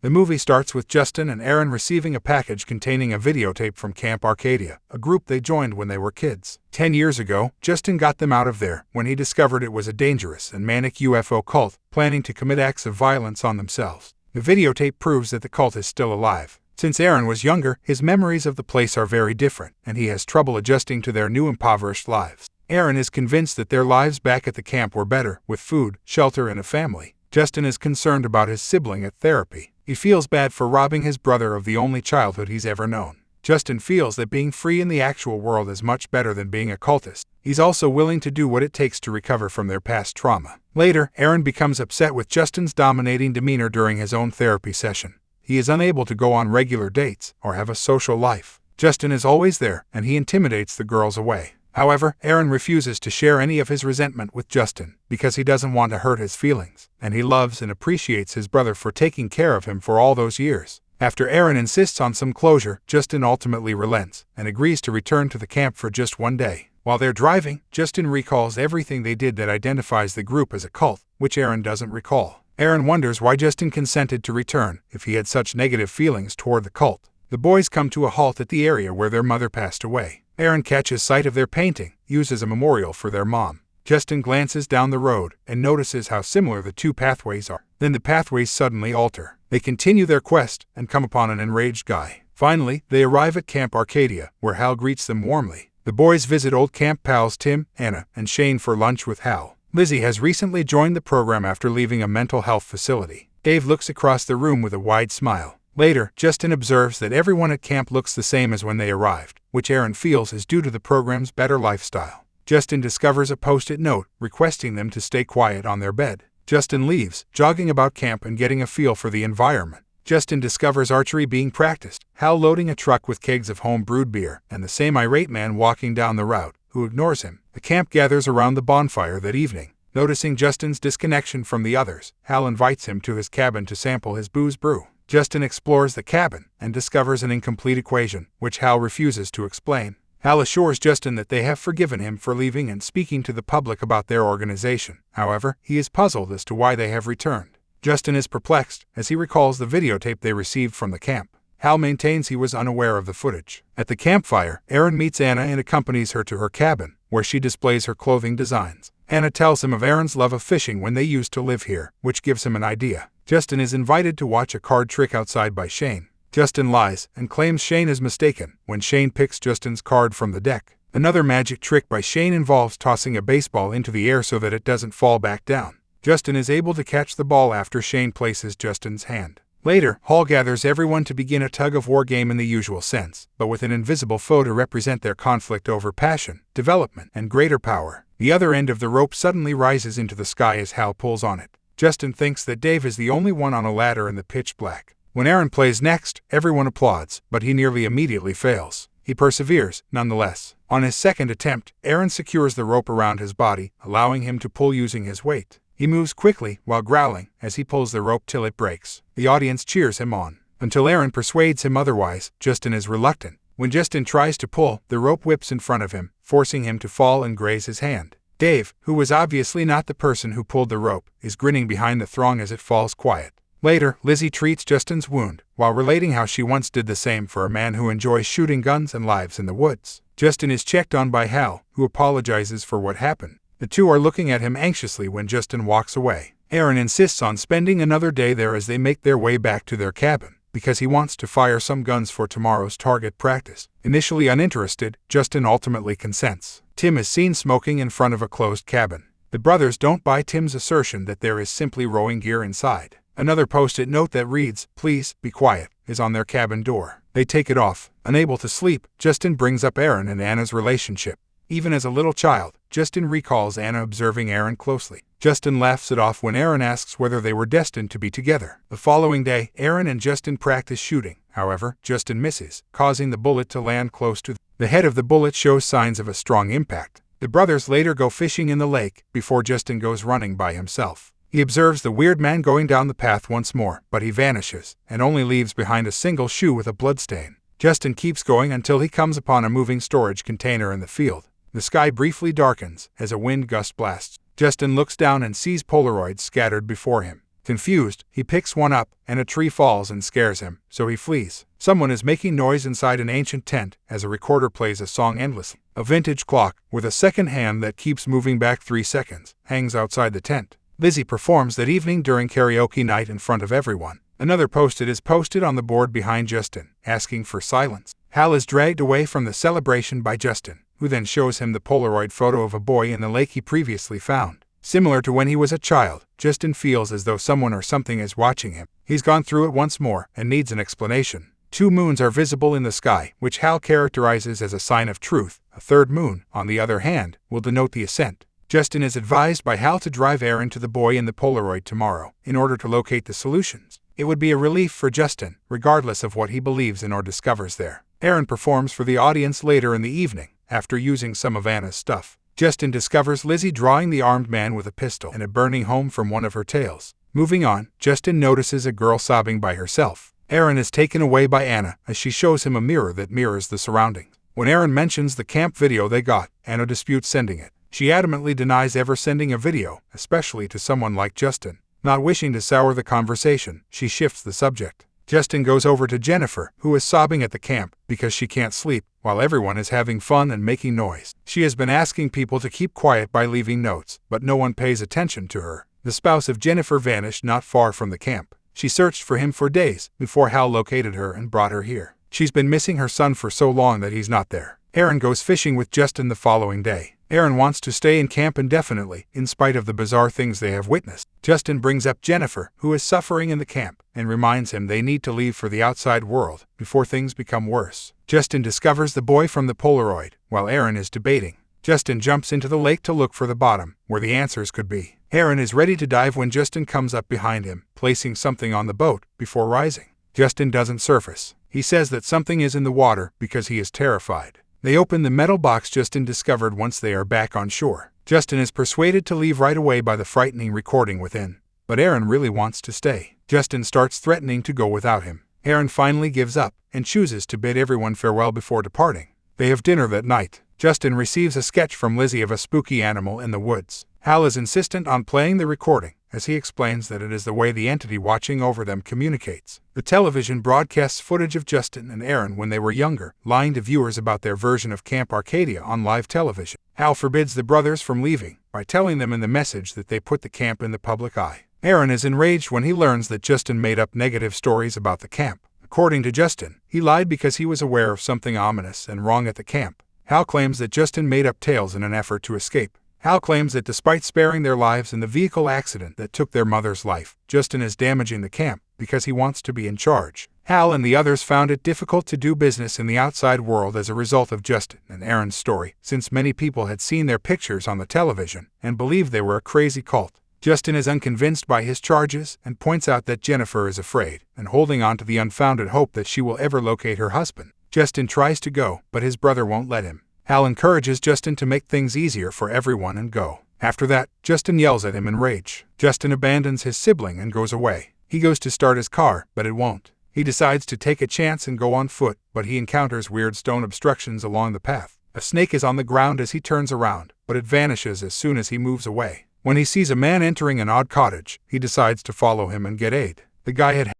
The movie starts with Justin and Aaron receiving a package containing a videotape from Camp Arcadia, a group they joined when they were kids. 10 years ago, Justin got them out of there when he discovered it was a dangerous and manic UFO cult planning to commit acts of violence on themselves. The videotape proves that the cult is still alive. Since Aaron was younger, his memories of the place are very different, and he has trouble adjusting to their new impoverished lives. Aaron is convinced that their lives back at the camp were better, with food, shelter, and a family. Justin is concerned about his sibling at therapy. He feels bad for robbing his brother of the only childhood he's ever known. Justin feels that being free in the actual world is much better than being a cultist. He's also willing to do what it takes to recover from their past trauma. Later, Aaron becomes upset with Justin's dominating demeanor during his own therapy session. He is unable to go on regular dates or have a social life. Justin is always there, and he intimidates the girls away. However, Aaron refuses to share any of his resentment with Justin because he doesn't want to hurt his feelings, and he loves and appreciates his brother for taking care of him for all those years. After Aaron insists on some closure, Justin ultimately relents and agrees to return to the camp for just one day. While they're driving, Justin recalls everything they did that identifies the group as a cult, which Aaron doesn't recall. Aaron wonders why Justin consented to return if he had such negative feelings toward the cult. The boys come to a halt at the area where their mother passed away. Aaron catches sight of their painting, used as a memorial for their mom. Justin glances down the road and notices how similar the two pathways are. Then the pathways suddenly alter. They continue their quest and come upon an enraged guy. Finally, they arrive at Camp Arcadia, where Hal greets them warmly. The boys visit old camp pals Tim, Anna, and Shane for lunch with Hal. Lizzie has recently joined the program after leaving a mental health facility. Dave looks across the room with a wide smile. Later, Justin observes that everyone at camp looks the same as when they arrived, which Aaron feels is due to the program's better lifestyle. Justin discovers a post-it note requesting them to stay quiet on their bed. Justin leaves, jogging about camp and getting a feel for the environment. Justin discovers archery being practiced, Hal loading a truck with kegs of home-brewed beer, and the same irate man walking down the route, who ignores him. The camp gathers around the bonfire that evening. Noticing Justin's disconnection from the others, Hal invites him to his cabin to sample his booze brew. Justin explores the cabin and discovers an incomplete equation, which Hal refuses to explain. Hal assures Justin that they have forgiven him for leaving and speaking to the public about their organization. However, he is puzzled as to why they have returned. Justin is perplexed as he recalls the videotape they received from the camp. Hal maintains he was unaware of the footage. At the campfire, Aaron meets Anna and accompanies her to her cabin, where she displays her clothing designs. Anna tells him of Aaron's love of fishing when they used to live here, which gives him an idea. Justin is invited to watch a card trick outside by Shane. Justin lies and claims Shane is mistaken when Shane picks Justin's card from the deck. Another magic trick by Shane involves tossing a baseball into the air so that it doesn't fall back down. Justin is able to catch the ball after Shane places Justin's hand. Later, Hall gathers everyone to begin a tug-of-war game in the usual sense, but with an invisible foe to represent their conflict over passion, development, and greater power. The other end of the rope suddenly rises into the sky as Hal pulls on it. Justin thinks that Dave is the only one on a ladder in the pitch black. When Aaron plays next, everyone applauds, but he nearly immediately fails. He perseveres, nonetheless. On his second attempt, Aaron secures the rope around his body, allowing him to pull using his weight. He moves quickly while growling as he pulls the rope till it breaks. The audience cheers him on. Until Aaron persuades him otherwise, Justin is reluctant. When Justin tries to pull, the rope whips in front of him, forcing him to fall and graze his hand. Dave, who was obviously not the person who pulled the rope, is grinning behind the throng as it falls quiet. Later, Lizzie treats Justin's wound, while relating how she once did the same for a man who enjoys shooting guns and lives in the woods. Justin is checked on by Hal, who apologizes for what happened. The two are looking at him anxiously when Justin walks away. Aaron insists on spending another day there as they make their way back to their cabin, because he wants to fire some guns for tomorrow's target practice. Initially uninterested, Justin ultimately consents. Tim is seen smoking in front of a closed cabin. The brothers don't buy Tim's assertion that there is simply rowing gear inside. Another post-it note that reads, "Please, be quiet," is on their cabin door. They take it off. Unable to sleep, Justin brings up Aaron and Anna's relationship. Even as a little child, Justin recalls Anna observing Aaron closely. Justin laughs it off when Aaron asks whether they were destined to be together. The following day, Aaron and Justin practice shooting. However, Justin misses, causing the bullet to land close to the head of the bullet shows signs of a strong impact. The brothers later go fishing in the lake before Justin goes running by himself. He observes the weird man going down the path once more, but he vanishes and only leaves behind a single shoe with a bloodstain. Justin keeps going until he comes upon a moving storage container in the field. The sky briefly darkens as a wind gust blasts. Justin looks down and sees Polaroids scattered before him. Confused, he picks one up, and a tree falls and scares him, so he flees. Someone is making noise inside an ancient tent as a recorder plays a song endlessly. A vintage clock, with a second hand that keeps moving back 3 seconds, hangs outside the tent. Lizzie performs that evening during karaoke night in front of everyone. Another post-it is posted on the board behind Justin, asking for silence. Hal is dragged away from the celebration by Justin, who then shows him the Polaroid photo of a boy in the lake he previously found. Similar to when he was a child, Justin feels as though someone or something is watching him. He's gone through it once more and needs an explanation. 2 moons are visible in the sky, which Hal characterizes as a sign of truth. A third moon, on the other hand, will denote the ascent. Justin is advised by Hal to drive Aaron to the boy in the Polaroid tomorrow, in order to locate the solutions. It would be a relief for Justin, regardless of what he believes in or discovers there. Aaron performs for the audience later in the evening, after using some of Anna's stuff. Justin discovers Lizzie drawing the armed man with a pistol and a burning home from one of her tails. Moving on, Justin notices a girl sobbing by herself. Aaron is taken away by Anna as she shows him a mirror that mirrors the surroundings. When Aaron mentions the camp video they got, Anna disputes sending it. She adamantly denies ever sending a video, especially to someone like Justin. Not wishing to sour the conversation, she shifts the subject. Justin goes over to Jennifer, who is sobbing at the camp because she can't sleep, while everyone is having fun and making noise. She has been asking people to keep quiet by leaving notes, but no one pays attention to her. The spouse of Jennifer vanished not far from the camp. She searched for him for days before Hal located her and brought her here. She's been missing her son for so long that he's not there. Aaron goes fishing with Justin the following day. Aaron wants to stay in camp indefinitely, in spite of the bizarre things they have witnessed. Justin brings up Jennifer, who is suffering in the camp, and reminds him they need to leave for the outside world before things become worse. Justin discovers the boy from the Polaroid, while Aaron is debating. Justin jumps into the lake to look for the bottom, where the answers could be. Aaron is ready to dive when Justin comes up behind him, placing something on the boat before rising. Justin doesn't surface. He says that something is in the water because he is terrified. They open the metal box Justin discovered once they are back on shore. Justin is persuaded to leave right away by the frightening recording within. But Aaron really wants to stay. Justin starts threatening to go without him. Aaron finally gives up and chooses to bid everyone farewell before departing. They have dinner that night. Justin receives a sketch from Lizzie of a spooky animal in the woods. Hal is insistent on playing the recording, as he explains that it is the way the entity watching over them communicates. The television broadcasts footage of Justin and Aaron when they were younger, lying to viewers about their version of Camp Arcadia on live television. Hal forbids the brothers from leaving by telling them in the message that they put the camp in the public eye. Aaron is enraged when he learns that Justin made up negative stories about the camp. According to Justin, he lied because he was aware of something ominous and wrong at the camp. Hal claims that Justin made up tales in an effort to escape. Hal claims that despite sparing their lives in the vehicle accident that took their mother's life, Justin is damaging the camp because he wants to be in charge. Hal and the others found it difficult to do business in the outside world as a result of Justin and Aaron's story, since many people had seen their pictures on the television and believed they were a crazy cult. Justin is unconvinced by his charges and points out that Jennifer is afraid and holding on to the unfounded hope that she will ever locate her husband. Justin tries to go, but his brother won't let him. Hal encourages Justin to make things easier for everyone and go. After that, Justin yells at him in rage. Justin abandons his sibling and goes away. He goes to start his car, but it won't. He decides to take a chance and go on foot, but he encounters weird stone obstructions along the path. A snake is on the ground as he turns around, but it vanishes as soon as he moves away. When he sees a man entering an odd cottage, he decides to follow him and get aid. The guy had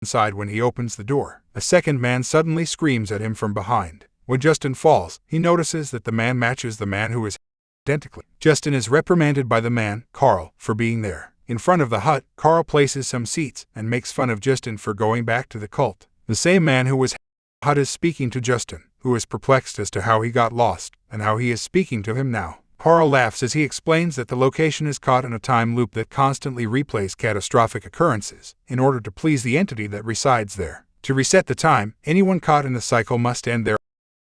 inside when he opens the door. A second man suddenly screams at him from behind. When Justin falls, he notices that the man matches the man who is identically. Justin is reprimanded by the man, Carl, for being there. In front of the hut, Carl places some seats and makes fun of Justin for going back to the cult. The same man who was hut is speaking to Justin, who is perplexed as to how he got lost and how he is speaking to him now. Carl laughs as he explains that the location is caught in a time loop that constantly replays catastrophic occurrences in order to please the entity that resides there. To reset the time, anyone caught in the cycle must end there.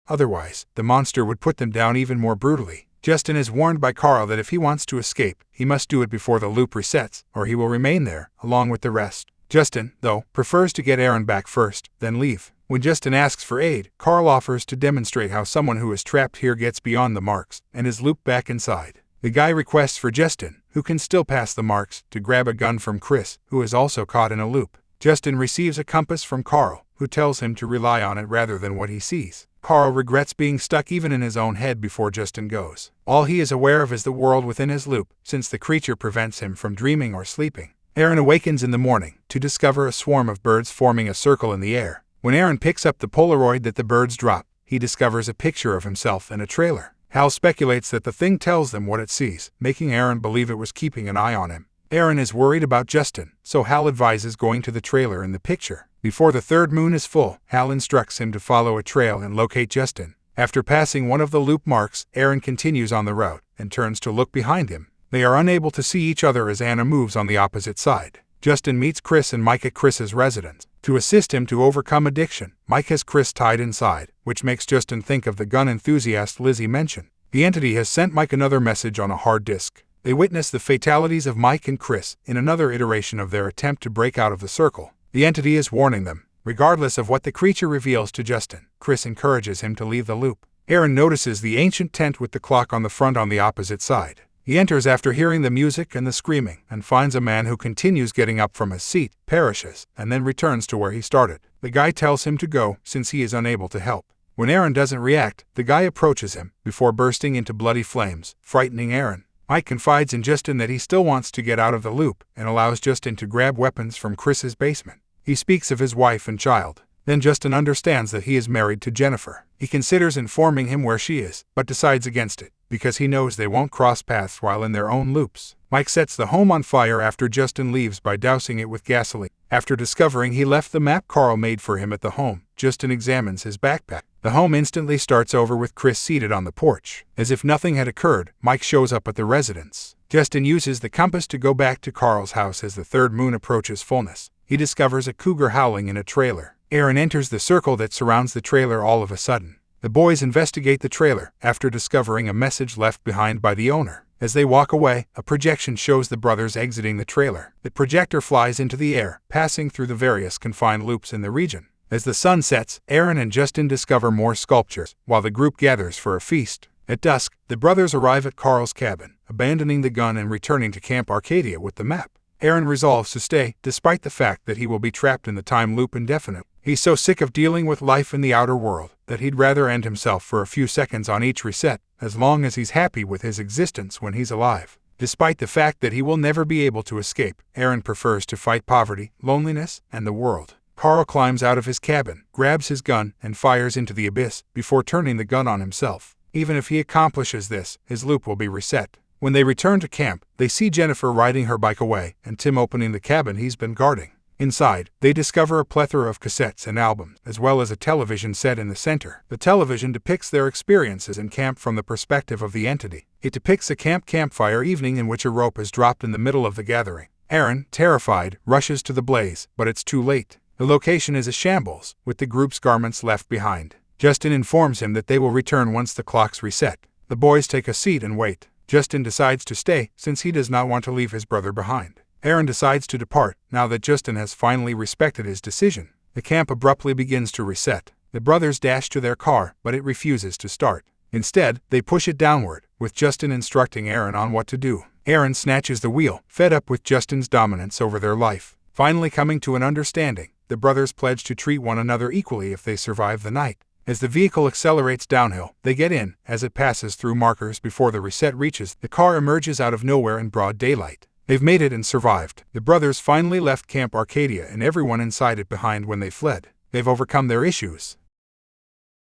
Otherwise, the monster would put them down even more brutally. Justin is warned by Carl that if he wants to escape, he must do it before the loop resets, or he will remain there, along with the rest. Justin, though, prefers to get Aaron back first, then leave. When Justin asks for aid, Carl offers to demonstrate how someone who is trapped here gets beyond the marks and is looped back inside. The guy requests for Justin, who can still pass the marks, to grab a gun from Chris, who is also caught in a loop. Justin receives a compass from Carl, who tells him to rely on it rather than what he sees. Carl regrets being stuck even in his own head before Justin goes. All he is aware of is the world within his loop, since the creature prevents him from dreaming or sleeping. Aaron awakens in the morning to discover a swarm of birds forming a circle in the air. When Aaron picks up the Polaroid that the birds drop, he discovers a picture of himself in a trailer. Hal speculates that the thing tells them what it sees, making Aaron believe it was keeping an eye on him. Aaron is worried about Justin, so Hal advises going to the trailer in the picture. Before the third moon is full, Hal instructs him to follow a trail and locate Justin. After passing one of the loop marks, Aaron continues on the route and turns to look behind him. They are unable to see each other as Anna moves on the opposite side. Justin meets Chris and Mike at Chris's residence. To assist him to overcome addiction, Mike has Chris tied inside, which makes Justin think of the gun enthusiast Lizzie mentioned. The entity has sent Mike another message on a hard disk. They witness the fatalities of Mike and Chris in another iteration of their attempt to break out of the circle. The entity is warning them. Regardless of what the creature reveals to Justin, Chris encourages him to leave the loop. Aaron notices the ancient tent with the clock on the front on the opposite side. He enters after hearing the music and the screaming and finds a man who continues getting up from his seat, perishes, and then returns to where he started. The guy tells him to go since he is unable to help. When Aaron doesn't react, the guy approaches him before bursting into bloody flames, frightening Aaron. Mike confides in Justin that he still wants to get out of the loop and allows Justin to grab weapons from Chris's basement. He speaks of his wife and child. Then Justin understands that he is married to Jennifer. He considers informing him where she is, but decides against it, because he knows they won't cross paths while in their own loops. Mike sets the home on fire after Justin leaves by dousing it with gasoline. After discovering he left the map Carl made for him at the home, Justin examines his backpack. The home instantly starts over with Chris seated on the porch. As if nothing had occurred, Mike shows up at the residence. Justin uses the compass to go back to Carl's house as the third moon approaches fullness. He discovers a cougar howling in a trailer. Aaron enters the circle that surrounds the trailer all of a sudden. The boys investigate the trailer after discovering a message left behind by the owner. As they walk away, a projection shows the brothers exiting the trailer. The projector flies into the air, passing through the various confined loops in the region. As the sun sets, Aaron and Justin discover more sculptures, while the group gathers for a feast. At dusk, the brothers arrive at Carl's cabin, abandoning the gun and returning to Camp Arcadia with the map. Aaron resolves to stay, despite the fact that he will be trapped in the time loop indefinitely. He's so sick of dealing with life in the outer world that he'd rather end himself for a few seconds on each reset, as long as he's happy with his existence when he's alive. Despite the fact that he will never be able to escape, Aaron prefers to fight poverty, loneliness, and the world. Carl climbs out of his cabin, grabs his gun, and fires into the abyss before turning the gun on himself. Even if he accomplishes this, his loop will be reset. When they return to camp, they see Jennifer riding her bike away and Tim opening the cabin he's been guarding. Inside, they discover a plethora of cassettes and albums, as well as a television set in the center. The television depicts their experiences in camp from the perspective of the entity. It depicts a campfire evening in which a rope is dropped in the middle of the gathering. Aaron, terrified, rushes to the blaze, but it's too late. The location is a shambles, with the group's garments left behind. Justin informs him that they will return once the clocks reset. The boys take a seat and wait. Justin decides to stay, since he does not want to leave his brother behind. Aaron decides to depart, now that Justin has finally respected his decision. The camp abruptly begins to reset. The brothers dash to their car, but it refuses to start. Instead, they push it downward, with Justin instructing Aaron on what to do. Aaron snatches the wheel, fed up with Justin's dominance over their life. Finally coming to an understanding, the brothers pledge to treat one another equally if they survive the night. As the vehicle accelerates downhill, they get in. As it passes through markers before the reset reaches, the car emerges out of nowhere in broad daylight. They've made it and survived. The brothers finally left Camp Arcadia and everyone inside it behind when they fled. They've overcome their issues.